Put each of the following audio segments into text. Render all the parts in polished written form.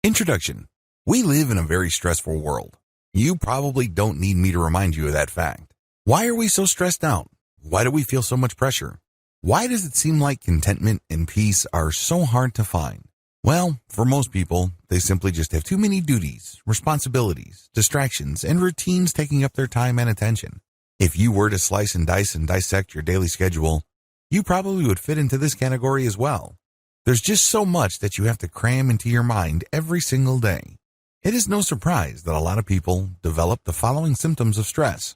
Introduction. We live in a very stressful world. You probably don't need me to remind you of that fact. Why are we so stressed out? Why do we feel so much pressure? Why does it seem like contentment and peace are so hard to find? Well, for most people, they simply just have too many duties, responsibilities, distractions, and routines taking up their time and attention. If you were to slice and dice and dissect your daily schedule, you probably would fit into this category as well. There's just so much that you have to cram into your mind every single day. It is no surprise that a lot of people develop the following symptoms of stress.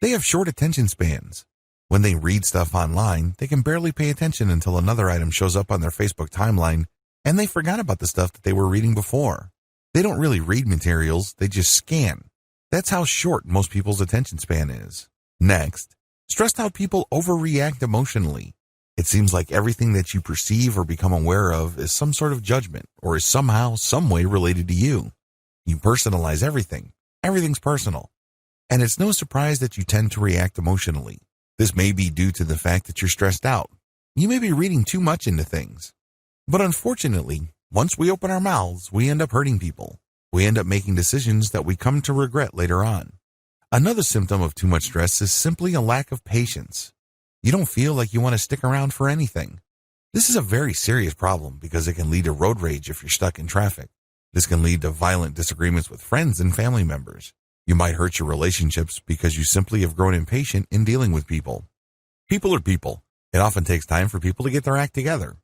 They have short attention spans. When they read stuff online, they can barely pay attention until another item shows up on their Facebook timeline, and they forgot about the stuff that they were reading before. They don't really read materials, they just scan. That's how short most people's attention span is. Next, stressed out people overreact emotionally. It seems like everything that you perceive or become aware of is some sort of judgment or is somehow, some way related to you. You personalize everything. Everything's personal. And it's no surprise that you tend to react emotionally. This may be due to the fact that you're stressed out. You may be reading too much into things. But unfortunately, once we open our mouths, we end up hurting people. We end up making decisions that we come to regret later on. Another symptom of too much stress is simply a lack of patience. You don't feel like you want to stick around for anything. This is a very serious problem because it can lead to road rage if you're stuck in traffic. This can lead to violent disagreements with friends and family members. You might hurt your relationships because you simply have grown impatient in dealing with people. People are people. It often takes time for people to get their act together.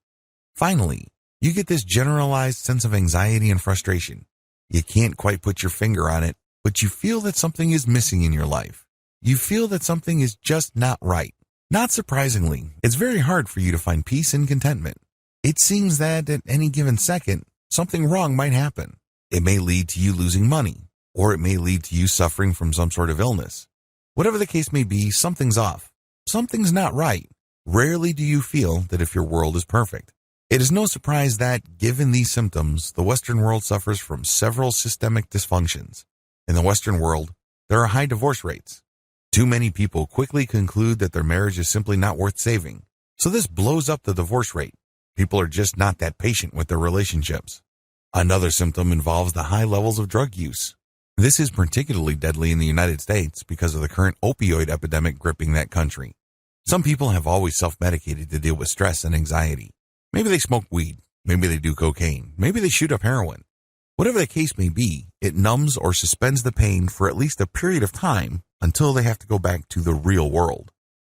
Finally, you get this generalized sense of anxiety and frustration. You can't quite put your finger on it, but you feel that something is missing in your life. You feel that something is just not right. Not surprisingly, it's very hard for you to find peace and contentment. It seems that at any given second, something wrong might happen. It may lead to you losing money, or it may lead to you suffering from some sort of illness. Whatever the case may be, something's off. Something's not right. Rarely do you feel that if your world is perfect. It is no surprise that, given these symptoms, the Western world suffers from several systemic dysfunctions. In the Western world, there are high divorce rates. Too many people quickly conclude that their marriage is simply not worth saving. So this blows up the divorce rate. People are just not that patient with their relationships. Another symptom involves the high levels of drug use. This is particularly deadly in the United States because of the current opioid epidemic gripping that country. Some people have always self-medicated to deal with stress and anxiety. Maybe they smoke weed. Maybe they do cocaine. Maybe they shoot up heroin. Whatever the case may be, it numbs or suspends the pain for at least a period of time until they have to go back to the real world.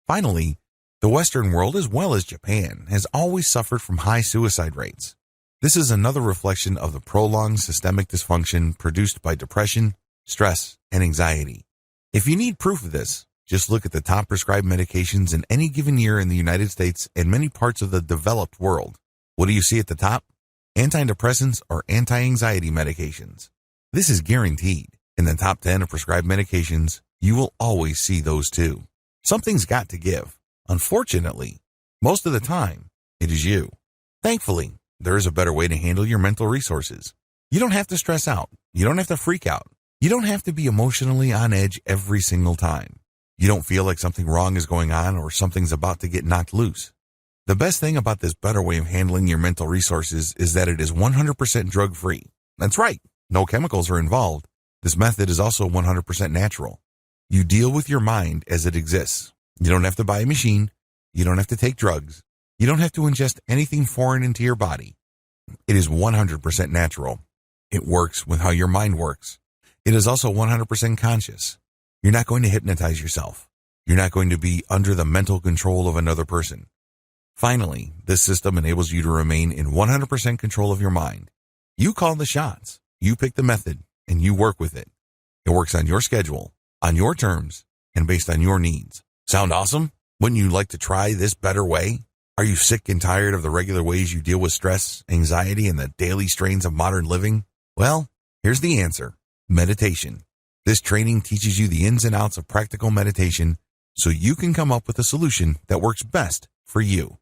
Finally, the Western world, as well as Japan, has always suffered from high suicide rates. This is another reflection of the prolonged systemic dysfunction produced by depression, stress, and anxiety. If you need proof of this, just look at the top prescribed medications in any given year in the United States and many parts of the developed world. What do you see at the top? Antidepressants or anti-anxiety medications. This is guaranteed. In the top 10 of prescribed medications, you will always see those too. Something's got to give. Unfortunately, most of the time, it is you. Thankfully, there is a better way to handle your mental resources. You don't have to stress out. You don't have to freak out. You don't have to be emotionally on edge every single time. You don't feel like something wrong is going on or something's about to get knocked loose. The best thing about this better way of handling your mental resources is that it is 100% drug-free. That's right. No chemicals are involved. This method is also 100% natural. You deal with your mind as it exists. You don't have to buy a machine. You don't have to take drugs. You don't have to ingest anything foreign into your body. It is 100% natural. It works with how your mind works. It is also 100% conscious. You're not going to hypnotize yourself. You're not going to be under the mental control of another person. Finally, this system enables you to remain in 100% control of your mind. You call the shots. You pick the method, and you work with it. It works on your schedule, on your terms, and based on your needs. Sound awesome? Wouldn't you like to try this better way? Are you sick and tired of the regular ways you deal with stress, anxiety, and the daily strains of modern living? Well, here's the answer. Meditation. This training teaches you the ins and outs of practical meditation so you can come up with a solution that works best for you.